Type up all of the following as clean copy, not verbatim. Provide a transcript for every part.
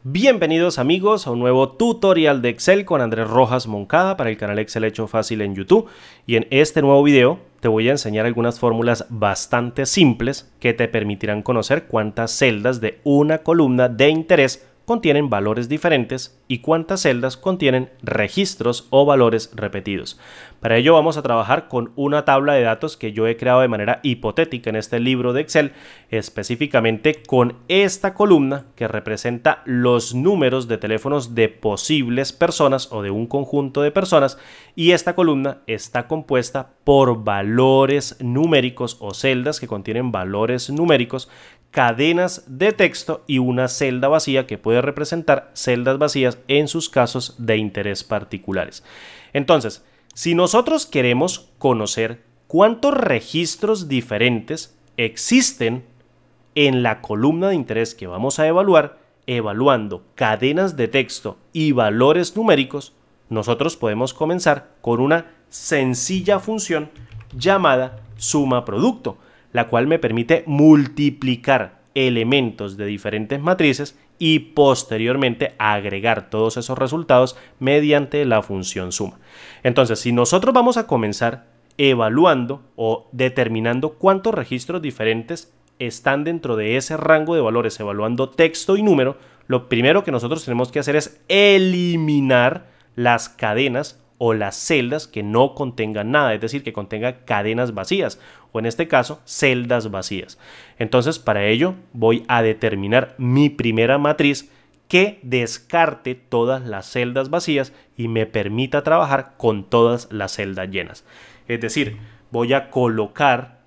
Bienvenidos amigos a un nuevo tutorial de Excel con Andrés Rojas Moncada para el canal Excel Hecho Fácil en YouTube. Y en este nuevo video te voy a enseñar algunas fórmulas bastante simples que te permitirán conocer cuántas celdas de una columna de interés contienen valores diferentes y cuántas celdas contienen registros o valores repetidos. Para ello vamos a trabajar con una tabla de datos que yo he creado de manera hipotética en este libro de Excel, específicamente con esta columna que representa los números de teléfonos de posibles personas o de un conjunto de personas, y esta columna está compuesta por valores numéricos o celdas que contienen valores numéricos, cadenas de texto y una celda vacía que puede representar celdas vacías en sus casos de interés particulares. Entonces, si nosotros queremos conocer cuántos registros diferentes existen en la columna de interés que vamos a evaluar, evaluando cadenas de texto y valores numéricos, nosotros podemos comenzar con una sencilla función llamada suma producto, la cual me permite multiplicar elementos de diferentes matrices y posteriormente agregar todos esos resultados mediante la función suma. Entonces, si nosotros vamos a comenzar evaluando o determinando cuántos registros diferentes están dentro de ese rango de valores, evaluando texto y número, lo primero que nosotros tenemos que hacer es eliminar las cadenas o las celdas que no contengan nada, es decir, que contenga cadenas vacías, o en este caso, celdas vacías. Entonces, para ello, voy a determinar mi primera matriz que descarte todas las celdas vacías y me permita trabajar con todas las celdas llenas. Es decir, voy a colocar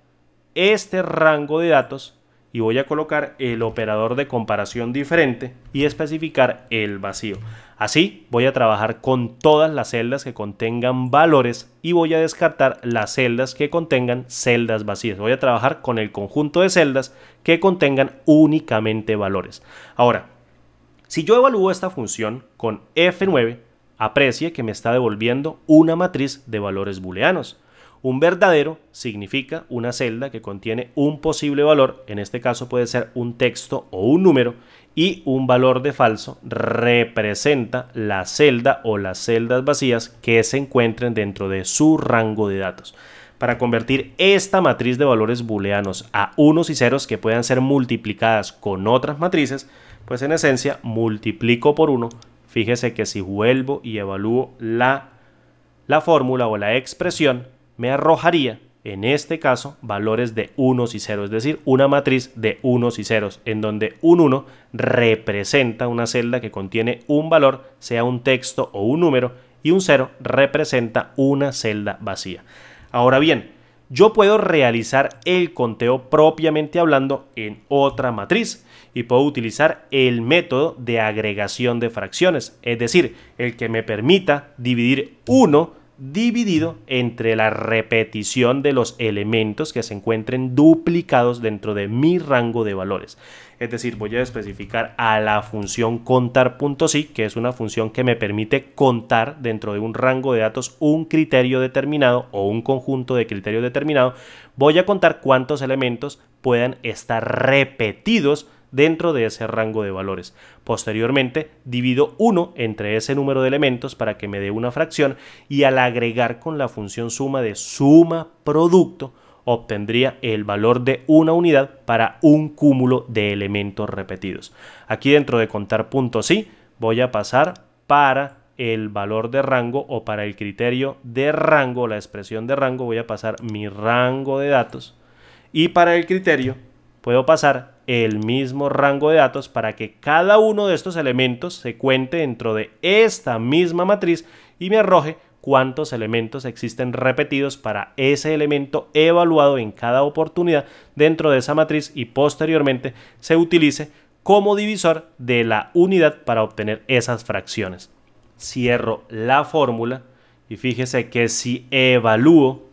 este rango de datos y voy a colocar el operador de comparación diferente y especificar el vacío. Así voy a trabajar con todas las celdas que contengan valores y voy a descartar las celdas que contengan celdas vacías. Voy a trabajar con el conjunto de celdas que contengan únicamente valores. Ahora, si yo evalúo esta función con F9, aprecie que me está devolviendo una matriz de valores booleanos. Un verdadero significa una celda que contiene un posible valor, en este caso puede ser un texto o un número, y un valor de falso representa la celda o las celdas vacías que se encuentren dentro de su rango de datos. Para convertir esta matriz de valores booleanos a unos y ceros que puedan ser multiplicadas con otras matrices, pues en esencia multiplico por 1. Fíjese que si vuelvo y evalúo la fórmula o la expresión, me arrojaría, en este caso, valores de unos y ceros, es decir, una matriz de unos y ceros, en donde un 1 representa una celda que contiene un valor, sea un texto o un número, y un 0 representa una celda vacía. Ahora bien, yo puedo realizar el conteo propiamente hablando en otra matriz y puedo utilizar el método de agregación de fracciones, es decir, el que me permita dividir 1 dividido entre la repetición de los elementos que se encuentren duplicados dentro de mi rango de valores. Es decir, voy a especificar a la función contar.si, que es una función que me permite contar dentro de un rango de datos un criterio determinado o un conjunto de criterios determinado. Voy a contar cuántos elementos puedan estar repetidos dentro de ese rango de valores. Posteriormente divido 1 entre ese número de elementos para que me dé una fracción, y al agregar con la función suma de suma producto obtendría el valor de una unidad para un cúmulo de elementos repetidos. Aquí dentro de contar.si voy a pasar para el valor de rango o para el criterio de rango, la expresión de rango, voy a pasar mi rango de datos, y para el criterio puedo pasar el mismo rango de datos para que cada uno de estos elementos se cuente dentro de esta misma matriz y me arroje cuántos elementos existen repetidos para ese elemento evaluado en cada oportunidad dentro de esa matriz, y posteriormente se utilice como divisor de la unidad para obtener esas fracciones. Cierro la fórmula y fíjese que si evalúo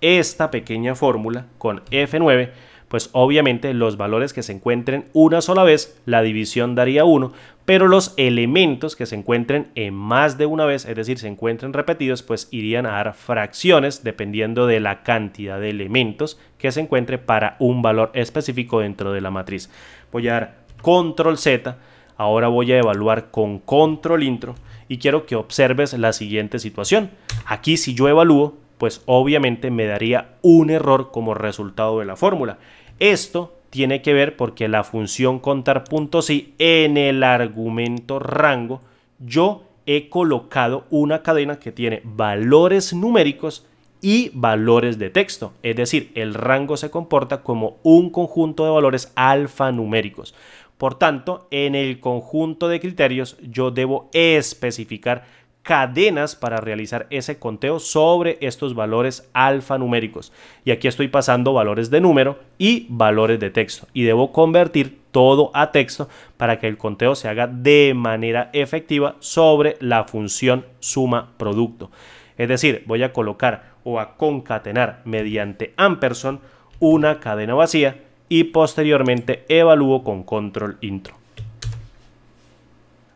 esta pequeña fórmula con F9, pues obviamente los valores que se encuentren una sola vez, la división daría 1, pero los elementos que se encuentren en más de una vez, es decir, se encuentren repetidos, pues irían a dar fracciones dependiendo de la cantidad de elementos que se encuentre para un valor específico dentro de la matriz. Voy a dar control Z. Ahora voy a evaluar con control intro y quiero que observes la siguiente situación. Aquí si yo evalúo, pues obviamente me daría un error como resultado de la fórmula. Esto tiene que ver porque la función contar.si en el argumento rango yo he colocado una cadena que tiene valores numéricos y valores de texto. Es decir, el rango se comporta como un conjunto de valores alfanuméricos. Por tanto, en el conjunto de criterios yo debo especificar cadenas para realizar ese conteo sobre estos valores alfanuméricos. Y aquí estoy pasando valores de número y valores de texto. Y debo convertir todo a texto para que el conteo se haga de manera efectiva sobre la función suma producto. Es decir, voy a colocar o a concatenar mediante ampersand una cadena vacía y posteriormente evalúo con control intro.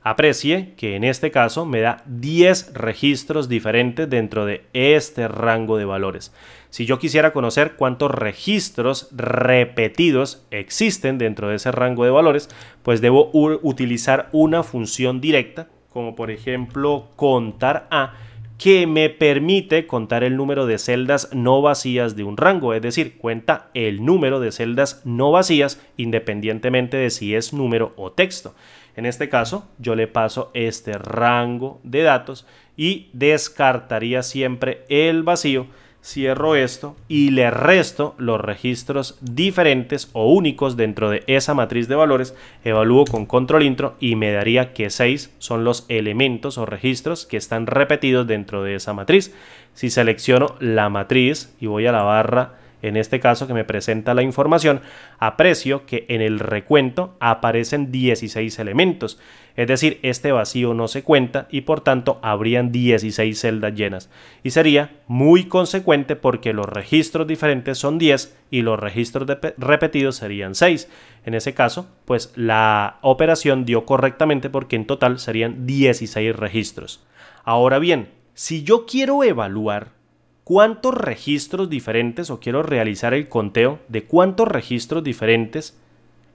Aprecie que en este caso me da 10 registros diferentes dentro de este rango de valores. Si yo quisiera conocer cuántos registros repetidos existen dentro de ese rango de valores, pues debo utilizar una función directa, como por ejemplo contar a, que me permite contar el número de celdas no vacías de un rango, es decir, cuenta el número de celdas no vacías independientemente de si es número o texto. En este caso, yo le paso este rango de datos y descartaría siempre el vacío. Cierro esto y le resto los registros diferentes o únicos dentro de esa matriz de valores, evalúo con control intro y me daría que 6 son los elementos o registros que están repetidos dentro de esa matriz. Si selecciono la matriz y voy a la barra, en este caso que me presenta la información, aprecio que en el recuento aparecen 16 elementos. Es decir, este vacío no se cuenta y por tanto habrían 16 celdas llenas. Y sería muy consecuente porque los registros diferentes son 10 y los registros repetidos serían 6. En ese caso, pues la operación dio correctamente porque en total serían 16 registros. Ahora bien, si yo quiero evaluar cuántos registros diferentes o quiero realizar el conteo de cuántos registros diferentes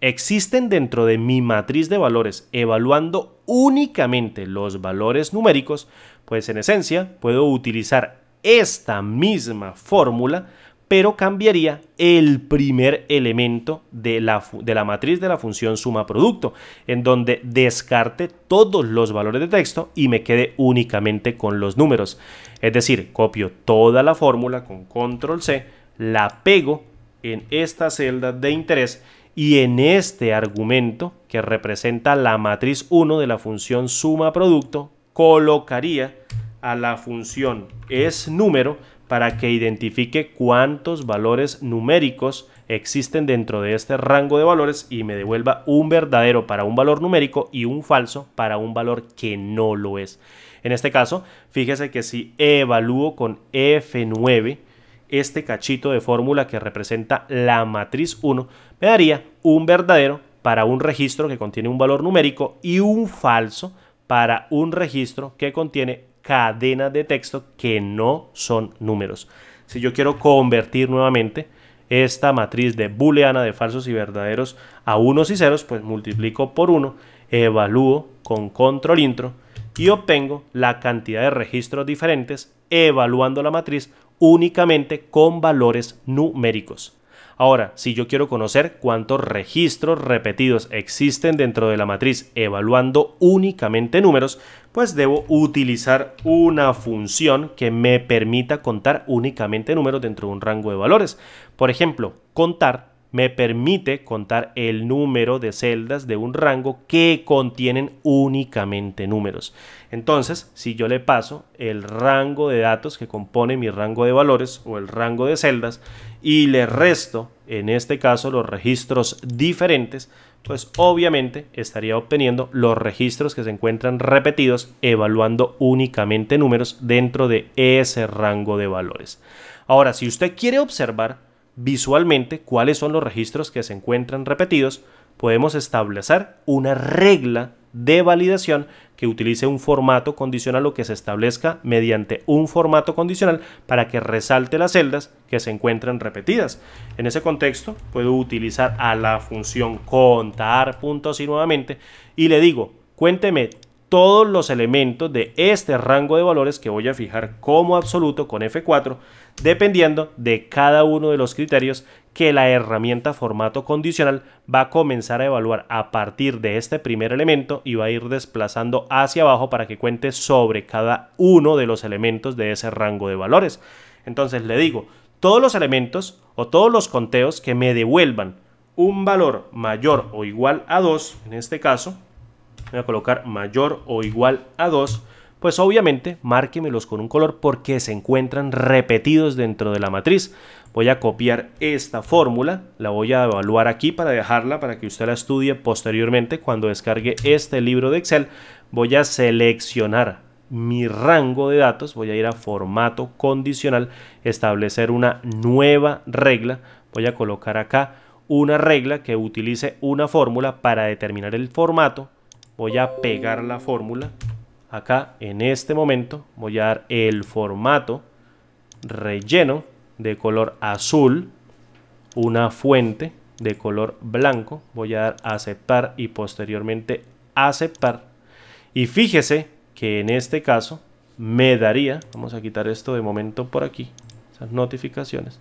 existen dentro de mi matriz de valores, evaluando únicamente los valores numéricos, pues en esencia puedo utilizar esta misma fórmula, pero cambiaría el primer elemento de la matriz de la función suma producto, en donde descarte todos los valores de texto y me quede únicamente con los números. Es decir, copio toda la fórmula con control C, la pego en esta celda de interés y en este argumento que representa la matriz 1 de la función suma producto, colocaría a la función esNúmero para que identifique cuántos valores numéricos existen dentro de este rango de valores y me devuelva un verdadero para un valor numérico y un falso para un valor que no lo es. En este caso, fíjese que si evalúo con F9, este cachito de fórmula que representa la matriz 1, me daría un verdadero para un registro que contiene un valor numérico y un falso para un registro que contiene cadenas de texto que no son números. Si yo quiero convertir nuevamente esta matriz de booleana de falsos y verdaderos a unos y ceros, pues multiplico por 1, evalúo con control intro y obtengo la cantidad de registros diferentes evaluando la matriz únicamente con valores numéricos. Ahora, si yo quiero conocer cuántos registros repetidos existen dentro de la matriz evaluando únicamente números, pues debo utilizar una función que me permita contar únicamente números dentro de un rango de valores. Por ejemplo, contar me permite contar el número de celdas de un rango que contienen únicamente números. Entonces, si yo le paso el rango de datos que compone mi rango de valores o el rango de celdas y le resto, en este caso, los registros diferentes, pues obviamente estaría obteniendo los registros que se encuentran repetidos evaluando únicamente números dentro de ese rango de valores. Ahora, si usted quiere observar visualmente cuáles son los registros que se encuentran repetidos, podemos establecer una regla de validación que utilice un formato condicional o que se establezca mediante un formato condicional para que resalte las celdas que se encuentran repetidas. En ese contexto puedo utilizar a la función contar puntos y nuevamente y le digo, cuénteme todos los elementos de este rango de valores que voy a fijar como absoluto con F4, dependiendo de cada uno de los criterios que la herramienta formato condicional va a comenzar a evaluar a partir de este primer elemento y va a ir desplazando hacia abajo para que cuente sobre cada uno de los elementos de ese rango de valores. Entonces le digo, todos los elementos o todos los conteos que me devuelvan un valor mayor o igual a 2, en este caso, voy a colocar mayor o igual a 2, pues obviamente márquemelos con un color porque se encuentran repetidos dentro de la matriz. Voy a copiar esta fórmula, la voy a evaluar aquí para dejarla para que usted la estudie posteriormente cuando descargue este libro de Excel. Voy a seleccionar mi rango de datos, voy a ir a formato condicional, establecer una nueva regla, voy a colocar acá una regla que utilice una fórmula para determinar el formato. Voy a pegar la fórmula acá en este momento, voy a dar el formato relleno de color azul, una fuente de color blanco, voy a dar aceptar y posteriormente aceptar y fíjese que en este caso me daría, vamos a quitar esto de momento por aquí, esas notificaciones,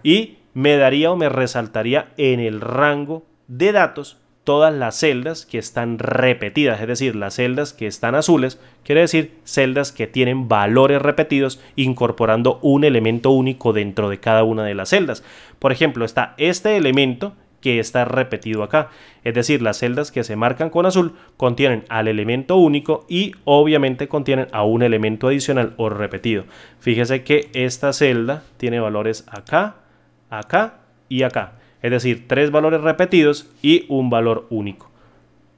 y me daría o me resaltaría en el rango de datos todas las celdas que están repetidas, es decir, las celdas que están azules, quiere decir celdas que tienen valores repetidos incorporando un elemento único dentro de cada una de las celdas. Por ejemplo, está este elemento que está repetido acá, es decir, las celdas que se marcan con azul contienen al elemento único y obviamente contienen a un elemento adicional o repetido. Fíjese que esta celda tiene valores acá, acá y acá. Es decir, 3 valores repetidos y un valor único.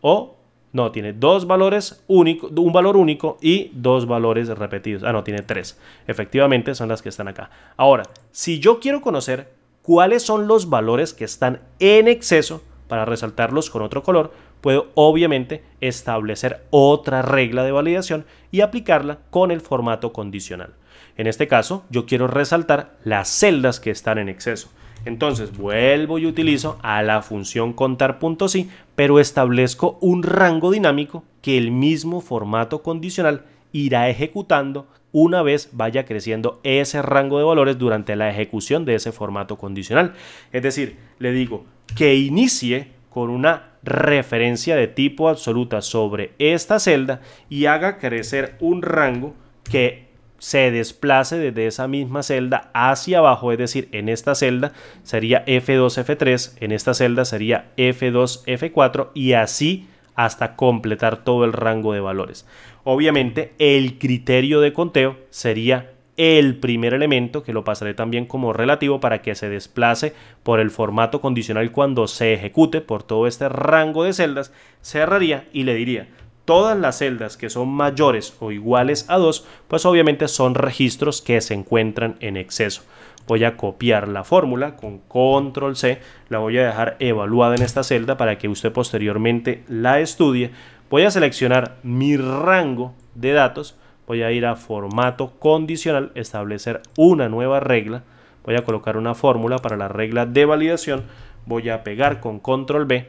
O no, tiene dos valores únicos, un valor único y 2 valores repetidos. Ah, no, tiene 3. Efectivamente son las que están acá. Ahora, si yo quiero conocer cuáles son los valores que están en exceso para resaltarlos con otro color, puedo obviamente establecer otra regla de validación y aplicarla con el formato condicional. En este caso, yo quiero resaltar las celdas que están en exceso. Entonces vuelvo y utilizo a la función contar puntos y, pero establezco un rango dinámico que el mismo formato condicional irá ejecutando una vez vaya creciendo ese rango de valores durante la ejecución de ese formato condicional. Es decir, le digo que inicie con una referencia de tipo absoluta sobre esta celda y haga crecer un rango que se desplace desde esa misma celda hacia abajo, es decir, en esta celda sería F2, F3, en esta celda sería F2, F4 y así hasta completar todo el rango de valores. Obviamente el criterio de conteo sería el primer elemento, que lo pasaré también como relativo para que se desplace por el formato condicional cuando se ejecute por todo este rango de celdas, cerraría y le diría todas las celdas que son mayores o iguales a 2, pues obviamente son registros que se encuentran en exceso. Voy a copiar la fórmula con control C, la voy a dejar evaluada en esta celda para que usted posteriormente la estudie. Voy a seleccionar mi rango de datos, voy a ir a formato condicional, establecer una nueva regla, voy a colocar una fórmula para la regla de validación, voy a pegar con control B,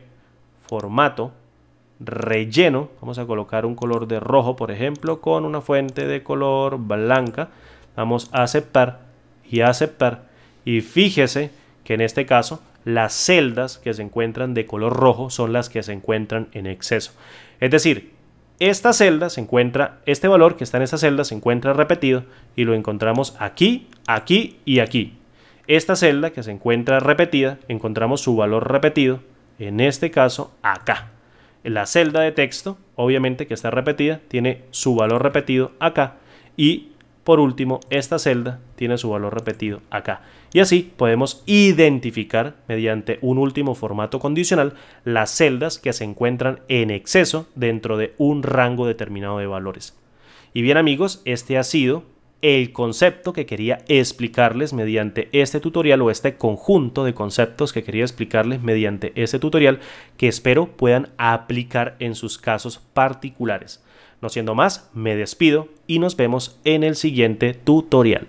formato, relleno, vamos a colocar un color de rojo por ejemplo con una fuente de color blanca, vamos a aceptar y fíjese que en este caso las celdas que se encuentran de color rojo son las que se encuentran en exceso, es decir, esta celda se encuentra, este valor que está en esta celda se encuentra repetido y lo encontramos aquí, aquí y aquí. Esta celda que se encuentra repetida, encontramos su valor repetido, en este caso acá. La celda de texto, obviamente que está repetida, tiene su valor repetido acá y por último esta celda tiene su valor repetido acá. Y así podemos identificar mediante un último formato condicional las celdas que se encuentran en exceso dentro de un rango determinado de valores. Y bien amigos, este ha sido el concepto que quería explicarles mediante este tutorial, o este conjunto de conceptos que quería explicarles mediante este tutorial, que espero puedan aplicar en sus casos particulares. No siendo más, me despido y nos vemos en el siguiente tutorial.